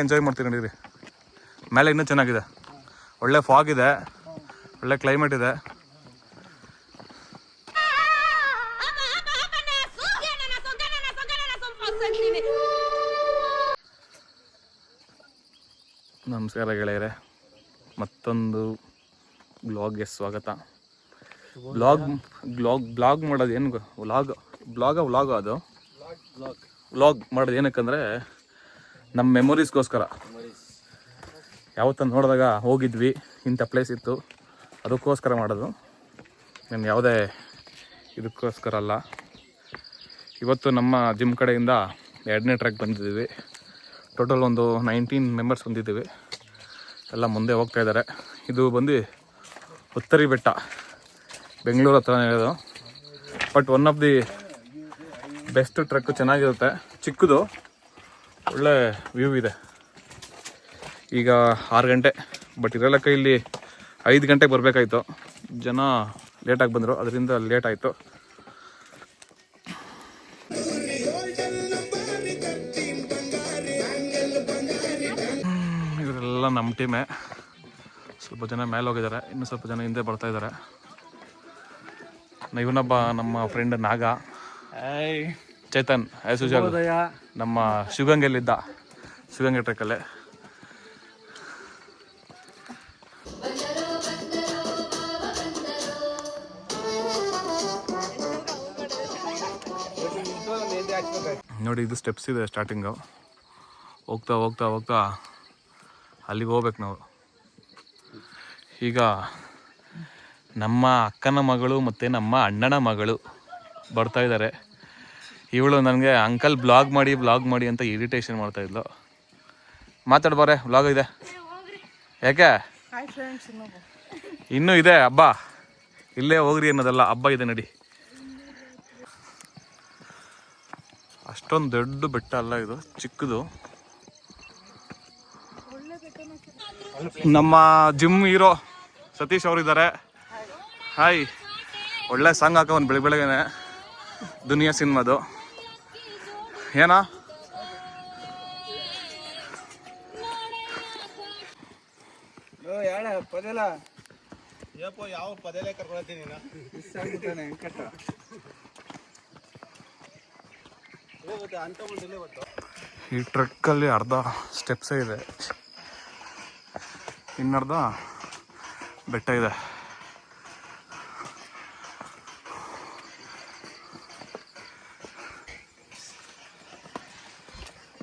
Enjoy ಮಾಡ್ತೀವಿ ನಡೀರಿ. ಮೇಲೆ ಇನ್ನೂ ಚೆನ್ನಾಗಿದೆ, ಒಳ್ಳೆ ಫಾಗ್ ಇದೆ, ಒಳ್ಳೆ ಕ್ಲೈಮೇಟ್ ಇದೆ. ನಮಸ್ಕಾರ ಗೆಳೆಯರೆ, ಮತ್ತೊಂದು ಬ್ಲಾಗ್ಗೆ ಸ್ವಾಗತ. ಬ್ಲಾಗ್ ಮಾಡೋದು ಏನು ವ್ಲಾಗ್ ಅದು ವ್ಲಾಗ್ ಮಾಡೋದು ಏನಕ್ಕಂದರೆ ನಮ್ಮ ಮೆಮೊರೀಸ್ಗೋಸ್ಕರ. ಯಾವತ್ತ ನೋಡಿದಾಗ ಹೋಗಿದ್ವಿ, ಇಂಥ ಪ್ಲೇಸ್ ಇತ್ತು, ಅದಕ್ಕೋಸ್ಕರ ಮಾಡೋದು. ನಾನು ಯಾವುದೇ ಇದಕ್ಕೋಸ್ಕರ ಅಲ್ಲ. ಇವತ್ತು ನಮ್ಮ ಜಿಮ್ ಕಡೆಯಿಂದ 2ನೇ ಟ್ರ್ಯಾಕ್ ಬಂದಿದ್ದೀವಿ. ಟೋಟಲ್ ಒಂದು 19 ಮೆಂಬರ್ಸ್ ಬಂದಿದ್ದೀವಿ. ಎಲ್ಲ ಮುಂದೆ ಹೋಗ್ತಾ ಇದ್ದಾರೆ. ಇದು ಬಂದು ಉತ್ತರಿ ಬೆಟ್ಟ, ಬೆಂಗಳೂರು ಹತ್ರನೇ ಇರೋದು. But one of the best trek, ಚೆನ್ನಾಗಿರುತ್ತೆ, ಚಿಕ್ಕದು, ಒಳ್ಳೆ ವ್ಯೂ ಇದೆ. ಈಗ 6 ಗಂಟೆ, ಬಟ್ ಇರಲಕ್ಕ ಇಲ್ಲಿ 5 ಗಂಟೆಗೆ ಬರಬೇಕಾಯ್ತು. ಜನ ಲೇಟಾಗಿ ಬಂದರು, ಅದರಿಂದ ಲೇಟ್ ಆಯಿತು. ಇವರೆಲ್ಲ ನಮ್ಮ ಟೀಮೇ. ಸ್ವಲ್ಪ ಜನ ಮೇಲೆ ಹೋಗಿದ್ದಾರೆ, ಇನ್ನೂ ಸ್ವಲ್ಪ ಜನ ಹಿಂದೆ ಬರ್ತಾ ಇದ್ದಾರೆ. ಇವನೊಬ್ಬ ನಮ್ಮ ಫ್ರೆಂಡ್ ನಾಗ, ಚೇತನ್ ಆ್ಯಸ್ ಯೂಶುವಲ್ ನಮ್ಮ ಶಿವಗಂಗೆಯಲ್ಲಿದ್ದ, ಶಿವಗಂಗೆ ಟ್ರೆಕ್ಕಲ್ಲೇ. ನೋಡಿ, ಇದು ಸ್ಟೆಪ್ಸ್ ಇದೆ ಸ್ಟಾರ್ಟಿಂಗು. ಹೋಗ್ತಾ ಹೋಗ್ತಾ ಹೋಗ್ತಾ ಅಲ್ಲಿಗೆ ಹೋಗ್ಬೇಕು ನಾವು. ಈಗ ನಮ್ಮ ಅಕ್ಕನ ಮಗಳು ಮತ್ತು ನಮ್ಮ ಅಣ್ಣನ ಮಗಳು ಬರ್ತಾ ಇದ್ದಾರೆ. ಇವಳು ನನಗೆ ಅಂಕಲ್ ಬ್ಲಾಗ್ ಮಾಡಿ ಅಂತ ಇರಿಟೇಷನ್ ಮಾಡ್ತಾಯಿದ್ಲು. ಮಾತಾಡ್ಬಾರೆ, ಬ್ಲಾಗ್ ಇದೆ. ಯಾಕೆ ಇನ್ನೂ ಇದೆ ಹಬ್ಬ, ಇಲ್ಲೇ ಹೋಗ್ರಿ ಅನ್ನೋದಲ್ಲ, ಹಬ್ಬ ಇದೆ ನಡಿ. ಅಷ್ಟೊಂದು ದೊಡ್ಡ ಬೆಟ್ಟ ಅಲ್ಲ ಇದು, ಚಿಕ್ಕದು. ನಮ್ಮ ಜಿಮ್ ಹೀರೋ ಸತೀಶ್ ಅವರಿದ್ದಾರೆ. ಹಾಯ್. ಒಳ್ಳೆ ಸಾಂಗ್ ಹಾಕೋನ್ ಬೆಳಗ್ಗೆನೆ, ದುನಿಯಾ ಸಿನಿಮಾದು. ಏನಾ ಯಾವ ಪದೇಲೆ ಕರ್ಕೊಳ್ತೀನಿ. ಈ ಟ್ರೆಕ್ಕಲ್ಲಿ ಅರ್ಧ ಸ್ಟೆಪ್ಸೇ ಇದೆ, ಇನ್ನರ್ಧ ಬೆಟ್ಟ ಇದೆ.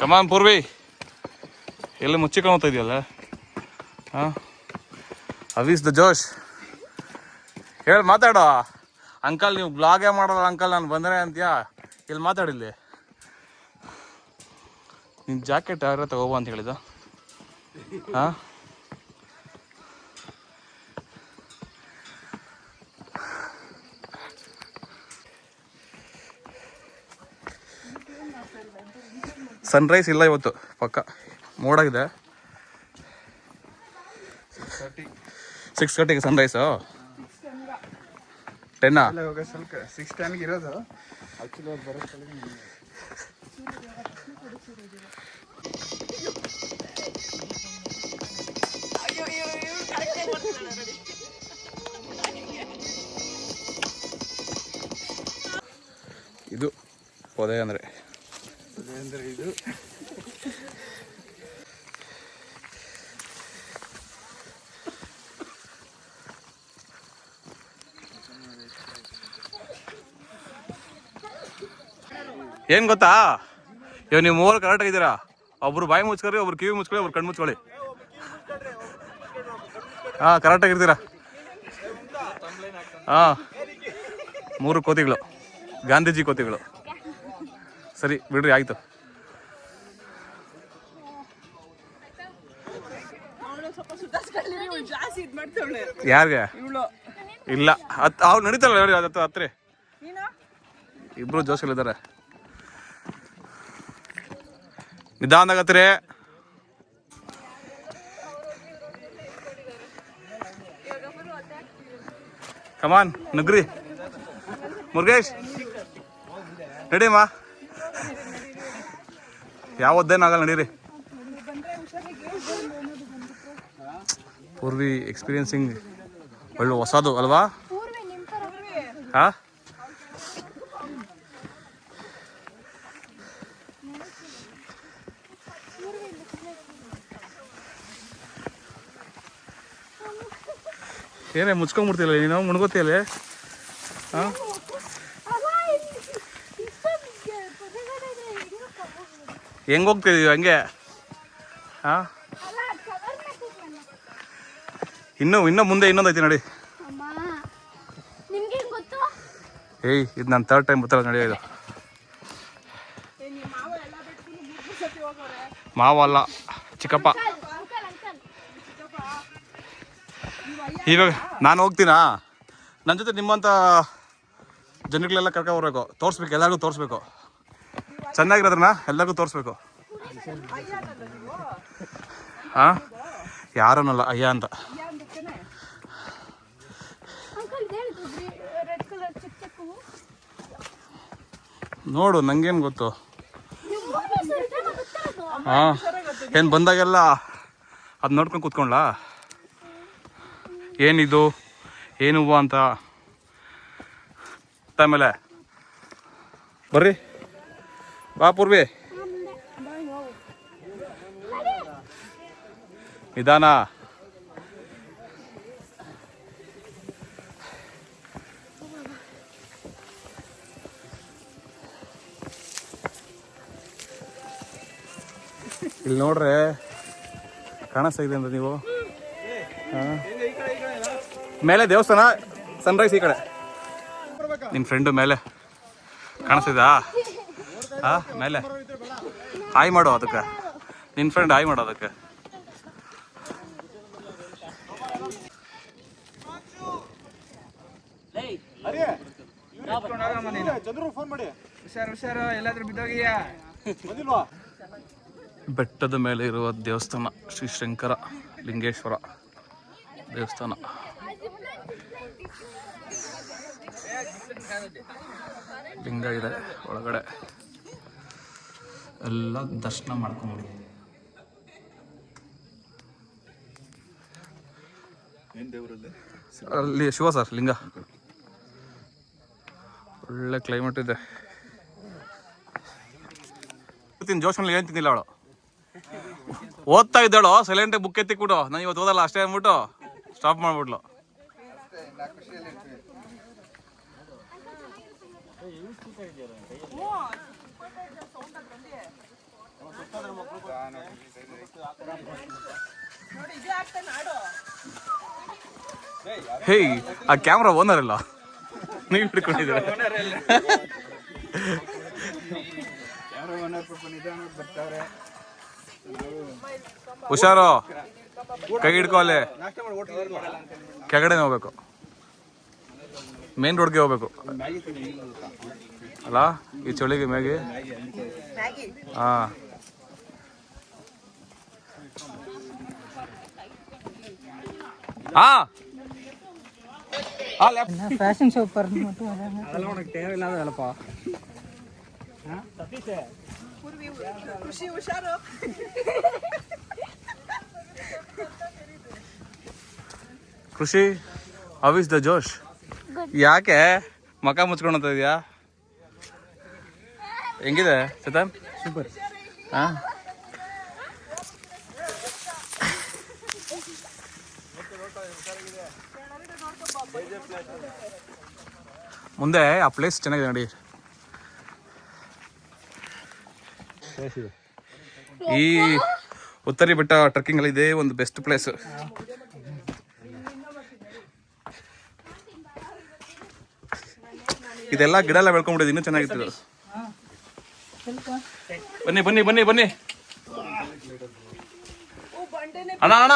ಕಮಾನ್ ಪೂರ್ವಿ, ಎಲ್ಲಿ ಮುಚ್ಚಿಕೊಳ್ತಾ ಇದೆಯಲ್ಲ. ಹಾಂ, ಅವೀಸ್ ದ ಜೋಶ್. ಹೇಳಿ, ಮಾತಾಡೋ. ಅಂಕಲ್ ನೀವು ಬ್ಲಾಗೇ ಮಾಡೋಲ್ಲ ಅಂಕಲ್, ನಾನು ಬಂದರೆ ಅಂತೀಯಾ? ಇಲ್ಲಿ ಮಾತಾಡಿಲ್ಲಿ. ನಿನ್ನ ಜಾಕೆಟ್ ಯಾರ ತಗೋಬ ಅಂತ ಹೇಳಿದ? ಹಾಂ, ಸನ್ರೈಸ್ ಇಲ್ಲ ಇವತ್ತು, ಪಕ್ಕ ಮೋಡಾಗಿದೆ. 6:30ಗೆ ಸನ್ರೈಸು. 10 6:10 ಇರೋದು. ಇದು ಪೊದೆ ಅಂದರೆ ಇದು. ಏನು ಗೊತ್ತಾ, ಇವಾಗ ನೀವು 3 ಕರೆಕ್ಟಾಗಿ ಇದ್ದೀರಾ. ಒಬ್ರು ಬಾಯಿ ಮುಚ್ಕೊಳ್ರಿ, ಒಬ್ರು ಕಿವಿ ಮುಚ್ಕೊಳ್ಳಿ, ಒಬ್ರು ಕಣ್ಣು ಮುಚ್ಕೊಳ್ಳಿ. ಹಾಂ, ಕರೆಕ್ಟಾಗಿರ್ತೀರಾ. ಹಾಂ, 3 ಕೋತಿಗಳು, ಗಾಂಧೀಜಿ ಕೋತಿಗಳು. ಸರಿ ಬಿಡ್ರಿ, ಆಯಿತು. ಯಾರಿಗೆ ಇಲ್ಲ, ಅವ್ರು ನಡೀತಾರಲ್ಲ ನೋಡಿ, ಅದು ಹತ್ರ ಇಬ್ರು ಜೋಶಲ್ಲಿದ್ದಾರೆ. ನಿಧಾನದಾಗತ್ರಿ. ಕಮಾನ್ ನಗ್ರಿ. ಮುರುಗೇಶ್ ನಡೀಮ್ಮ, ಯಾವತ್ತೇನಾಗಲ್ಲ, ನಡೀರಿ. ಪೂರ್ವಿ ಎಕ್ಸ್ಪೀರಿಯನ್ಸಿಂಗ್ ಒಳ್ಳೆ ಹೊಸದು ಅಲ್ವಾ? ಹಾ, ಏನೇ ಮುಚ್ಕೊಂಡ್ಬಿಡ್ತಿಲ್ಲ ನೀನು, ಮುಣ್ಗೋತಿಯಲ್ಲೇ? ಹಾಂ, ಹೆಂಗೆ ಹೋಗ್ತಿದೀವಿ ಹಂಗೆ? ಹಾಂ, ಇನ್ನೂ ಮುಂದೆ ಇನ್ನೊಂದು ಐತಿ ನೋಡಿ. ಏಯ್, ಇದು ನಾನು 3rd ಟೈಮ್ ಬರ್ತಾರ ನಡೆಯೋದು. ಮಾವ ಅಲ್ಲ, ಚಿಕ್ಕಪ್ಪ. ಇವಾಗ ನಾನು ಹೋಗ್ತೀನಾ, ನನ್ನ ಜೊತೆ ನಿಮ್ಮಂಥ ಜನಗಳೆಲ್ಲ ಕರ್ಕೊಂಡು ಬರ್ಬೇಕು, ತೋರಿಸ್ಬೇಕು, ಎಲ್ಲರಿಗೂ ತೋರಿಸ್ಬೇಕು, ಚೆನ್ನಾಗಿರೋದನ್ನ ಎಲ್ಲರಿಗೂ ತೋರಿಸ್ಬೇಕು. ಹಾಂ, ಯಾರನ್ನಲ್ಲ, ಅಯ್ಯ ಅಂತ. ನೋಡು, ನಂಗೇನು ಗೊತ್ತು. ಹಾಂ, ಏನು ಬಂದಾಗೆಲ್ಲ ಅದು ನೋಡ್ಕೊಂಡು ಕೂತ್ಕೊಂಡ್ಲಾ, ಏನಿದು ಏನು ಅಂತ. ಆಮೇಲೆ ಬರ್ರಿ, ಬಾ ಪೂರ್ವಿ, ನಿಧಾನ. ಇಲ್ಲಿ ನೋಡ್ರೆ ಕಾಣಿಸ್ತಾ ಇದೆ ಅಂತ ನೀವು. ಮೇಲೆ ದೇವಸ್ಥಾನ, ಸನ್ರೈಸ್ ಈ ಕಡೆ. ನಿನ್ನ ಫ್ರೆಂಡು ಮೇಲೆ ಕಾಣಿಸ್ತಿದ್ದಾ? ಹಾಂ, ಮೇಲೆ ಹಾಯ್ ಮಾಡು ಅದಕ್ಕೆ, ನಿನ್ನ ಫ್ರೆಂಡ್ ಹಾಯ್ ಮಾಡು ಅದಕ್ಕೆ. ಬೆಟ್ಟದ ಮೇಲೆ ಇರುವ ದೇವಸ್ಥಾನ ಶ್ರೀ ಶಂಕರ ಲಿಂಗೇಶ್ವರ ದೇವಸ್ಥಾನ. ಲಿಂಗ ಇದೆ ಒಳಗಡೆ, ಎಲ್ಲ ದರ್ಶನ ಮಾಡ್ಕೊಂಬಿಡಿ. ಅಲ್ಲಿ ಶಿವ ಸರ್ ಲಿಂಗ. ಒಳ್ಳೆ ಕ್ಲೈಮೇಟ್ ಇದೆ. ಜೋಶಲ್ಲಿ ಏನು ತಿಂದಿಲ್ಲ ಅವಳು, ಓದ್ತಾ ಇದ್ದಾಳು, ಸೈಲೆಂಟಾಗಿ ಬುಕ್ ಎತ್ತಿಕ್ಬಿಟ್ಟು ನಾನು ಇವತ್ತು ಓದಲ್ಲ ಅಷ್ಟೇ ಅಂದ್ಬಿಟ್ಟು ಸ್ಟಾಪ್ ಮಾಡ್ಬಿಡ್ಲು. ಹೇಯ್, ಆ ಕ್ಯಾಮ್ರಾ ಓನರ್ ಇಲ್ಲ, ನೀವು ಹಿಡ್ಕೊಂಡಿದ್ದೀರ. ಹುಷಾರು, ಕೈ ಹಿಡ್ಕೊ, ಅಲ್ಲಿ ಕೆಳಗಡೆ ಹೋಗ್ಬೇಕು, ಮೇನ್ ರೋಡ್ಗೆ ಹೋಗ್ಬೇಕು ಅಲ್ಲ, ಈ ಚಳಿಗೆ ಮ್ಯಾಗಿ. ಹಾಂ, ಫ್ಯಾಷನ್ ஷோ பாரு அதெல்லாம் உனக்கு தேவையில்லாத வேலைப்பா. ಖುಷಿ, ಹೌ ಇಸ್ ದ ಜೋಶ್? ಯಾಕೆ ಮಕ ಮುಚ್ಕೊಳ್ತಾ ಇದೆಯಾ? ಹೆಂಗಿದೆ ಚೇತನ್? ಸೂಪರ್. ಹಾಂ, ಮುಂದೆ ಆ ಪ್ಲೇಸ್ ಚೆನ್ನಾಗಿದೆ ನೋಡಿ. ಈ ಉತ್ತರಿ ಬೆಟ್ಟ ಟ್ರೆಕ್ಕಿಂಗ್ ಅಲ್ಲಿ ಇದೇ ಒಂದು ಬೆಸ್ಟ್ ಪ್ಲೇಸ್. ಇದೆಲ್ಲ ಗಿಡ ಎಲ್ಲ ಬೆಳ್ಕೊಂಡ್ಬಿಟ್ಟಿದೆ, ಇನ್ನೂ ಚೆನ್ನಾಗಿತ್ತು. ಬನ್ನಿ ಬನ್ನಿ ಬನ್ನಿ ಬನ್ನಿ ಅಣ್ಣ, ಅಣ್ಣ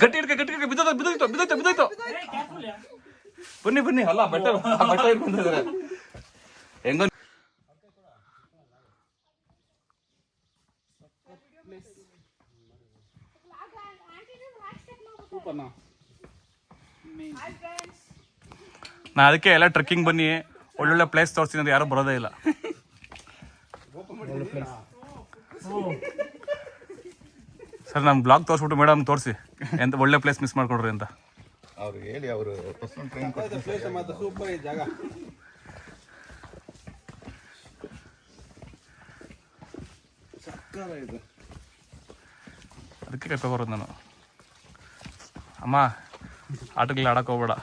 ಗಟ್ಟಿ ಹಿಡ್ಕ, ಗಟ್ಟಿ ಹಿಡ್ಕ, ಬಿದ್ದೋಯ್ತು ಬಿದ್ದೋಯ್ತು ಬಿದ್ದೋಯ್ತು ಬಿದ್ದೋಯ್ತು. ಬನ್ನಿ ಬನ್ನಿ, ಅಲ್ಲ ಬೆಟ್ಟ ಬೆಟ್ಟ ಹಿಡ್ಕೊಂಡಿದ್ದಾರೆ ಹೆಂಗ. ನಾ ಅದಕ್ಕೆ ಎಲ್ಲ ಟ್ರೆಕ್ಕಿಂಗ್ ಬನ್ನಿ, ಒಳ್ಳೊಳ್ಳೆ ಪ್ಲೇಸ್ ತೋರಿಸ್ತೀನಿ ಅಂತ ಯಾರು ಬರೋದೇ ಇಲ್ಲ. ಸರ್ ನಮ್ಮ ಬ್ಲಾಗ್ ತೋರಿಸ್ಬಿಟ್ಟು ಮೇಡಮ್ ತೋರಿಸಿ ಎಂತ ಒಳ್ಳೆ ಪ್ಲೇಸ್ ಮಿಸ್ ಮಾಡ್ಕೊಡ್ರಿ ಅಂತ. ಅವ್ರು ಹೇಳಿ ಅವರು ಟ್ರೈನ್ ಸೂಪರ್ ಈ ಜಾಗ. ಅದಕ್ಕೆ ಕರ್ಕೊಬರೋದು ನಾನು. ಅಮ್ಮ ಆಟಗಳು ಆಡಕ್ಕೆ ಹೋಗ್ಬೇಡ.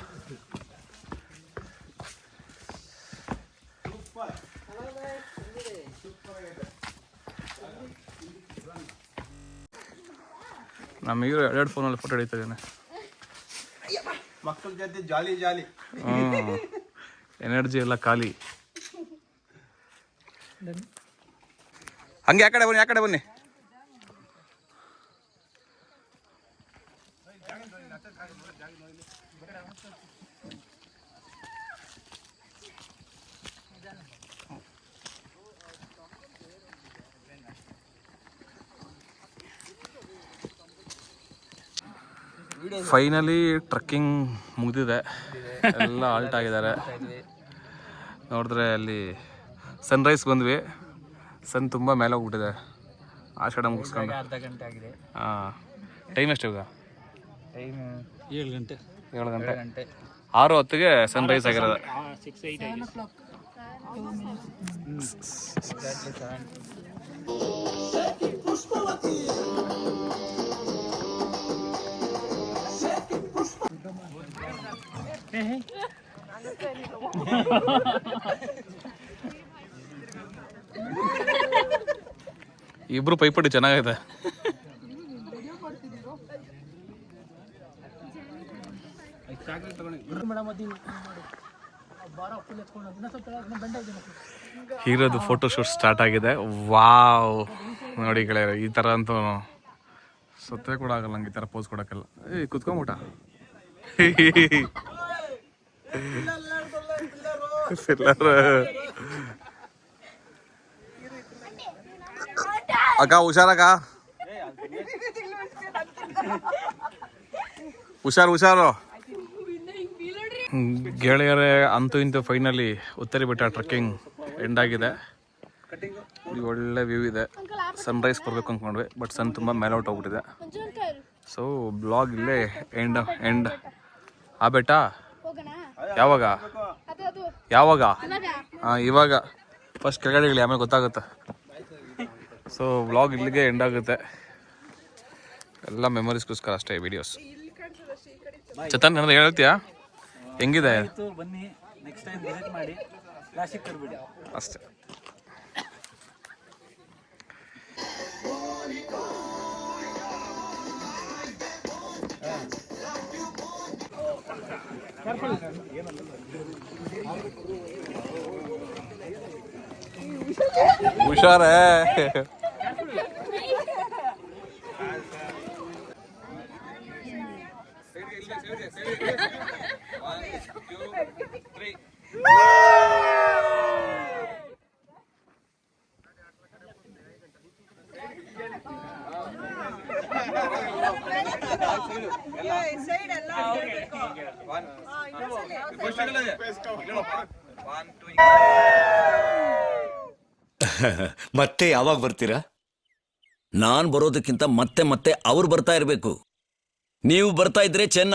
ನಮಗೆ ಎರಡು ಫೋನಲ್ಲಿ ಫೋಟೋ ಹಿಡಿತಾ ಇದ್ದಾನೆ. ಮಕ್ಕಳ ಜೊತೆ ಜಾಲಿ ಜಾಲಿ. ಎನರ್ಜಿ ಎಲ್ಲ ಖಾಲಿ. ಹಂಗೆ ಆ ಕಡೆ ಬನ್ನಿ. ಫೈನಲಿ ಟ್ರಕ್ಕಿಂಗ್ ಮುಗಿದಿದೆ, ಎಲ್ಲ ಆಲ್ಟ್ ಆಗಿದ್ದಾರೆ. ನೋಡಿದ್ರೆ ಅಲ್ಲಿ ಸನ್ರೈಸ್ ಬಂದ್ವಿ. ಸನ್ ತುಂಬ ಮೇಲೆ ಹೋಗ್ಬಿಟ್ಟಿದೆ ಆಷಾಢ ಮುಗಿಸ್ಕೊಂಡು. ಅರ್ಧ ಗಂಟೆ ಆಗಿದೆ. ಹಾಂ, ಟೈಮ್ ಎಷ್ಟು ಇವಾಗ? ಟೈಮ್ 7 ಗಂಟೆ. 7 ಗಂಟೆ. 6:10ಗೆ ಸನ್ರೈಸ್ ಆಗಿರೋದು. 7 o'clock. 2 minutes. ಇಬ್ರು ಪೈಪೋಟಿ ಚೆನ್ನಾಗೈತೆ. ಹೀರೋದು ಫೋಟೋ ಶೂಟ್ ಸ್ಟಾರ್ಟ್ ಆಗಿದೆ. ವಾವ್, ನೋಡಿ ಗೆಳೆಯರೆ, ಈ ಥರ ಅಂತೂ ಸತ್ತೇ ಕೂಡ ಆಗಲ್ಲ ನಂಗೆ ಈ ಥರ ಪೋಸ್ ಕೊಡೋಕ್ಕೆಲ್ಲ. ಕುತ್ಕೊಂಬಿಟ್ಟ. ಅಕ್ಕ ಹುಷಾರಕ್ಕ, ಹುಷಾರು. ಗೆಳೆಯರೇ, ಅಂತೂ ಇಂತೂ ಫೈನಲಿ ಉತ್ತರಿ ಬೆಟ್ಟ ಟ್ರೆಕ್ಕಿಂಗ್ ಎಂಡ್ ಆಗಿದೆ. ಒಳ್ಳೆ ವ್ಯೂ ಇದೆ. ಸನ್ರೈಸ್ ಬರಬೇಕು ಅಂದ್ಕೊಂಡ್ವಿ, ಬಟ್ ಸನ್ ತುಂಬ ಮೇಲೆ ಔಟ್ ಹೋಗ್ಬಿಟ್ಟಿದೆ. ಸೊ ಬ್ಲಾಗ್ ಇಲ್ಲೇ ಎಂಡ್. ಆ ಬೆಟ್ಟ ಯಾವಾಗ? ಹಾಂ, ಇವಾಗ ಫಸ್ಟ್ ಕೆಳಗಡೆ ಇಳಿ, ಆಮೇಲೆ ಗೊತ್ತಾಗುತ್ತೆ. ಸೊ ವ್ಲಾಗ್ ಇಲ್ಲಿಗೆ ಎಂಡ್ ಆಗುತ್ತೆ. ಎಲ್ಲ ಮೆಮೊರೀಸ್ಗೋಸ್ಕರ ಅಷ್ಟೇ ವಿಡಿಯೋಸ್. ಚೇತನ್ ಏನಾದ್ರು ಹೇಳ್ತೀಯಾ? ಹೆಂಗಿದೆ? ಬನ್ನಿ, ನೆಕ್ಸ್ಟ್ ಟೈಮ್ ವಿಸಿಟ್ ಮಾಡಿ, ಕ್ಲಾಸಿಗೆ ಕರ್ಬಿಡಿ ಅಷ್ಟೇ. ಹುಷಾರೇ. ಮತ್ತೆ ಯಾವಾಗ ಬರ್ತೀರಾ? ನಾನ್ ಬರೋದಕ್ಕಿಂತ ಮತ್ತೆ ಅವ್ರು ಬರ್ತಾ ಇರ್ಬೇಕು. ನೀವು ಬರ್ತಾ ಇದ್ರೆ ಚೆನ್ನ.